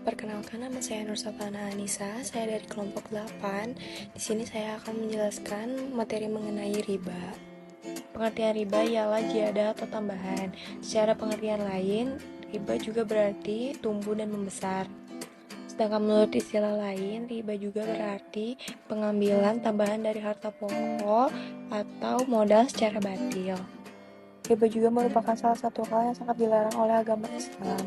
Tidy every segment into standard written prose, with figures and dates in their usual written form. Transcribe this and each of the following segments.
Perkenalkan, nama saya Nur Sapana Anissa, saya dari kelompok 8. Di sini saya akan menjelaskan materi mengenai riba. Pengertian riba ialah ziyadah atau tambahan. Secara pengertian lain, riba juga berarti tumbuh dan membesar. Sedangkan menurut istilah lain, riba juga berarti pengambilan tambahan dari harta pokok atau modal secara batil. Riba juga merupakan salah satu hal yang sangat dilarang oleh agama Islam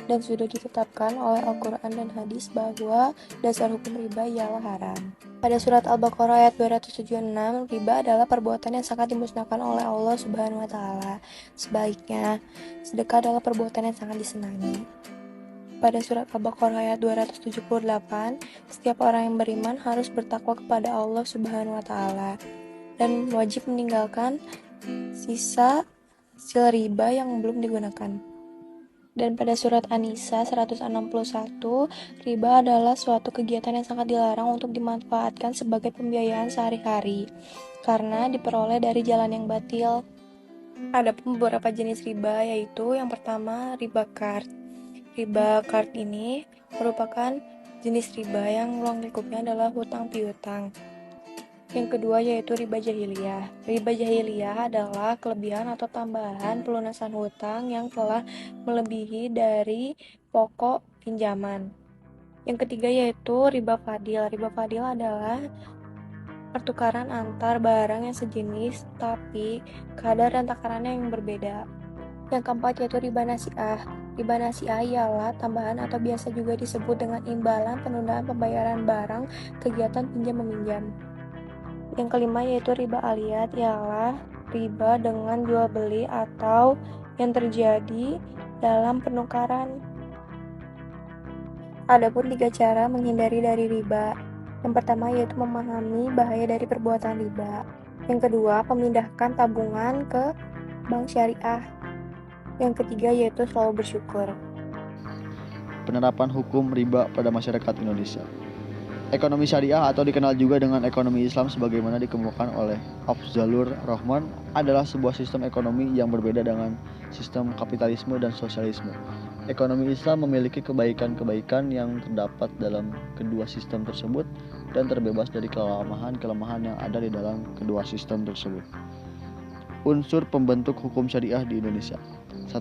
dan sudah ditetapkan oleh Al-Quran dan hadis bahwa dasar hukum riba ialah haram. Pada surat Al-Baqarah ayat 276, riba adalah perbuatan yang sangat dimusnahkan oleh Allah Subhanahu wa taala. Sebaliknya, sedekah adalah perbuatan yang sangat disenangi. Pada surat Al-Baqarah ayat 278, setiap orang yang beriman harus bertakwa kepada Allah Subhanahu wa taala dan wajib meninggalkan sisa hasil riba yang belum digunakan. Dan pada surat An-Nisa 161, riba adalah suatu kegiatan yang sangat dilarang untuk dimanfaatkan sebagai pembiayaan sehari-hari karena diperoleh dari jalan yang batil. Ada beberapa jenis riba, yaitu yang pertama riba kart. Riba kart ini merupakan jenis riba yang ruang lingkupnya adalah hutang piutang. Yang kedua yaitu riba jahiliyah. Riba jahiliyah adalah kelebihan atau tambahan pelunasan hutang yang telah melebihi dari pokok pinjaman. Yang ketiga yaitu riba fadil. Riba fadil adalah pertukaran antar barang yang sejenis tapi kadar dan takarannya yang berbeda. Yang keempat yaitu riba nasi'ah. Riba nasi'ah ialah tambahan atau biasa juga disebut dengan imbalan penundaan pembayaran barang kegiatan pinjam-meminjam. Yang kelima yaitu riba aliyat, ialah riba dengan jual beli atau yang terjadi dalam penukaran. Adapun 3 cara menghindari dari riba. Yang pertama yaitu memahami bahaya dari perbuatan riba. Yang kedua, memindahkan tabungan ke bank syariah. Yang ketiga yaitu selalu bersyukur. Penerapan hukum riba pada masyarakat Indonesia. Ekonomi syariah atau dikenal juga dengan ekonomi Islam sebagaimana dikemukakan oleh Afzalur Rahman adalah sebuah sistem ekonomi yang berbeda dengan sistem kapitalisme dan sosialisme. Ekonomi Islam memiliki kebaikan-kebaikan yang terdapat dalam kedua sistem tersebut dan terbebas dari kelemahan-kelemahan yang ada di dalam kedua sistem tersebut. Unsur pembentuk hukum syariah di Indonesia. 1.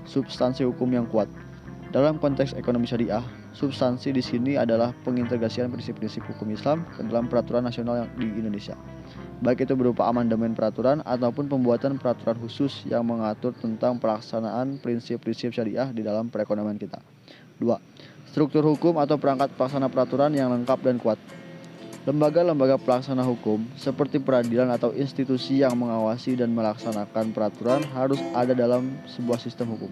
Substansi hukum yang kuat. Dalam konteks ekonomi syariah, substansi di sini adalah pengintegrasian prinsip-prinsip hukum Islam ke dalam peraturan nasional di Indonesia. Baik itu berupa amandemen peraturan ataupun pembuatan peraturan khusus yang mengatur tentang pelaksanaan prinsip-prinsip syariah di dalam perekonomian kita. 2. Struktur hukum atau perangkat pelaksana peraturan yang lengkap dan kuat. Lembaga-lembaga pelaksana hukum seperti peradilan atau institusi yang mengawasi dan melaksanakan peraturan harus ada dalam sebuah sistem hukum.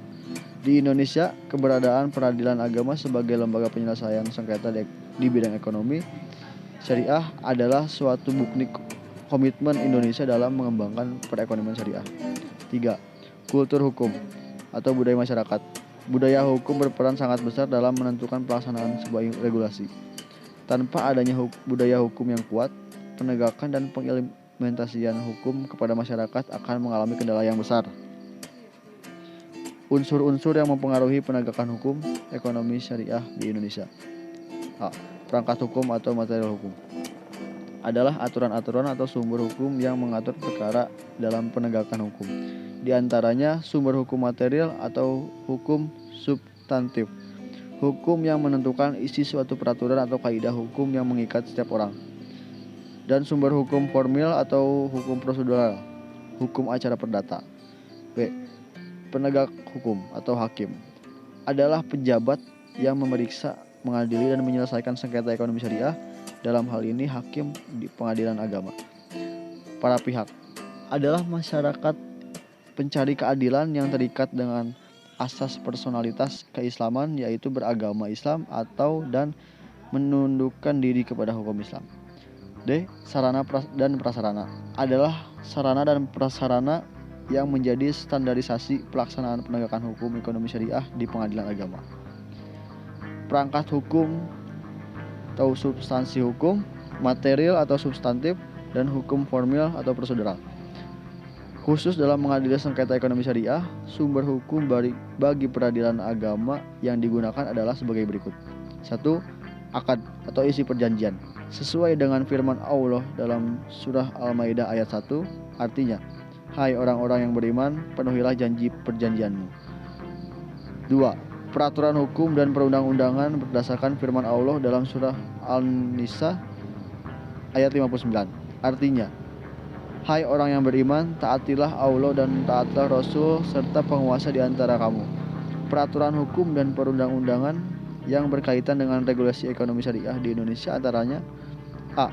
Di Indonesia, keberadaan peradilan agama sebagai lembaga penyelesaian sengketa di bidang ekonomi syariah adalah suatu bukti komitmen Indonesia dalam mengembangkan perekonomian syariah. 3. Kultur hukum atau budaya masyarakat. Budaya hukum berperan sangat besar dalam menentukan pelaksanaan sebuah regulasi. Tanpa adanya budaya hukum yang kuat, penegakan dan pengimplementasian hukum kepada masyarakat akan mengalami kendala yang besar. Unsur-unsur yang mempengaruhi penegakan hukum ekonomi syariah di Indonesia. A. Perangkat hukum atau material hukum adalah aturan-aturan atau sumber hukum yang mengatur perkara dalam penegakan hukum. Di antaranya sumber hukum material atau hukum substantif, hukum yang menentukan isi suatu peraturan atau kaidah hukum yang mengikat setiap orang. Dan sumber hukum formil atau hukum prosedural, hukum acara perdata. B. Penegak hukum atau hakim adalah pejabat yang memeriksa, mengadili dan menyelesaikan sengketa ekonomi syariah. Dalam hal ini hakim di pengadilan agama. Para pihak adalah masyarakat pencari keadilan yang terikat dengan asas personalitas keislaman, yaitu beragama Islam atau dan menundukkan diri kepada hukum Islam. D. Sarana dan prasarana adalah sarana dan prasarana yang menjadi standarisasi pelaksanaan penegakan hukum ekonomi syariah di pengadilan agama. Perangkat hukum atau substansi hukum, material atau substantif, dan hukum formil atau prosedural. Khusus dalam mengadili sengketa ekonomi syariah, sumber hukum bagi peradilan agama yang digunakan adalah sebagai berikut. 1. Akad atau isi perjanjian. Sesuai dengan firman Allah dalam surah Al-Maidah ayat 1, artinya, hai orang-orang yang beriman, penuhilah janji perjanjianmu. 2. Peraturan hukum dan perundang-undangan berdasarkan firman Allah dalam surah An-Nisa ayat 59. Artinya, hai orang yang beriman, taatilah Allah dan taatilah Rasul serta penguasa di antara kamu. Peraturan hukum dan perundang-undangan yang berkaitan dengan regulasi ekonomi syariah di Indonesia antaranya: A.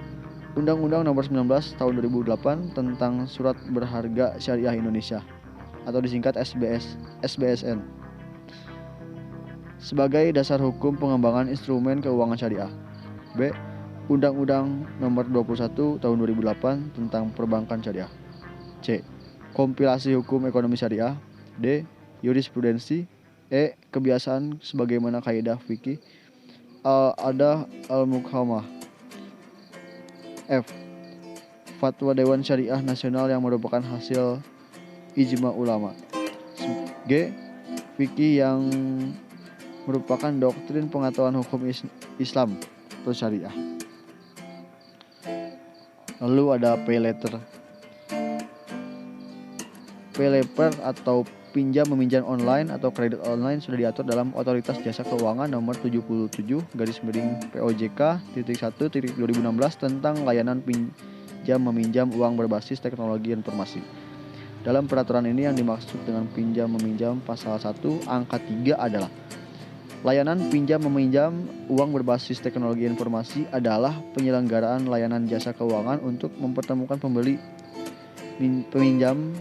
Undang-Undang Nomor 19 Tahun 2008 tentang Surat Berharga Syariah Indonesia atau disingkat SBSN sebagai dasar hukum pengembangan instrumen keuangan syariah. B. Undang-Undang Nomor 21 Tahun 2008 tentang Perbankan Syariah. C. Kompilasi hukum ekonomi syariah. D. Jurisprudensi. E. Kebiasaan sebagaimana kaidah fikih al-adah al-muhkamah. F. Fatwa Dewan Syariah Nasional yang merupakan hasil ijma ulama. G. Fikih yang merupakan doktrin pengetahuan hukum Islam atau syariah. Lalu ada pay letter. Pay letter atau pinjam meminjam online atau kredit online sudah diatur dalam Otoritas Jasa Keuangan Nomor 77/POJK.1/2016 tentang layanan pinjam meminjam uang berbasis teknologi informasi. Dalam peraturan ini yang dimaksud dengan pinjam meminjam pasal 1 angka 3 adalah layanan pinjam meminjam uang berbasis teknologi informasi adalah penyelenggaraan layanan jasa keuangan untuk mempertemukan pembeli peminjam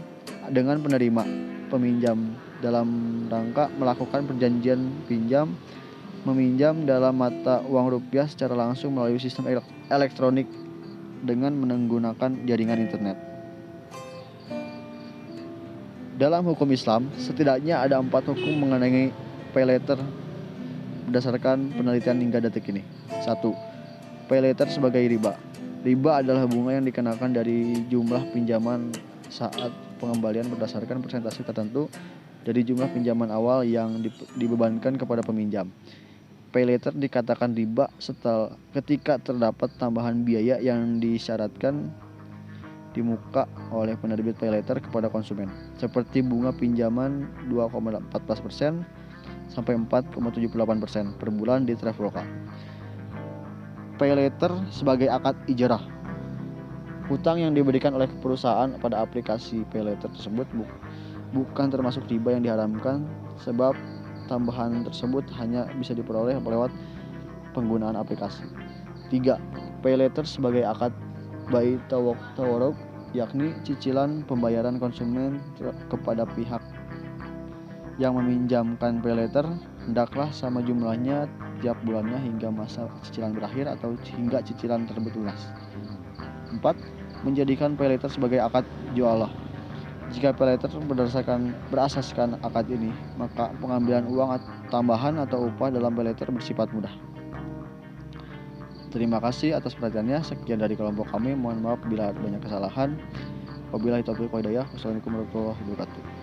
dengan penerima peminjam dalam rangka melakukan perjanjian pinjam meminjam dalam mata uang rupiah secara langsung melalui sistem elektronik dengan menggunakan jaringan internet. Dalam hukum Islam, setidaknya ada 4 hukum mengenai pay letter berdasarkan penelitian hingga detik ini. 1. Pay letter sebagai riba. Riba adalah bunga yang dikenakan dari jumlah pinjaman saat pengembalian berdasarkan persentase tertentu dari jumlah pinjaman awal yang dibebankan kepada peminjam. Pay letter dikatakan riba ketika terdapat tambahan biaya yang disyaratkan di muka oleh penerbit pay letter kepada konsumen, seperti bunga pinjaman 2,14% sampai 4,78% per bulan di Traveloka. Pay letter sebagai akad ijarah. Hutang yang diberikan oleh perusahaan pada aplikasi pay letter tersebut bukan termasuk riba yang diharamkan, sebab tambahan tersebut hanya bisa diperoleh lewat penggunaan aplikasi. 3. Pay letter sebagai akad bai tawarruk, yakni cicilan pembayaran konsumen kepada pihak yang meminjamkan pay letter hendaklah sama jumlahnya tiap bulannya hingga masa cicilan berakhir atau hingga cicilan tersebut lunas. 4. Menjadikan pay letter sebagai akad jualah. Jika pay letter berasaskan akad ini, maka pengambilan uang tambahan atau upah dalam pay letter bersifat mudah. Terima kasih atas perhatiannya. Sekian dari kelompok kami. Mohon maaf bila ada banyak kesalahan. Wabillahi taufiq wal hidayah. Wassalamualaikum warahmatullahi wabarakatuh.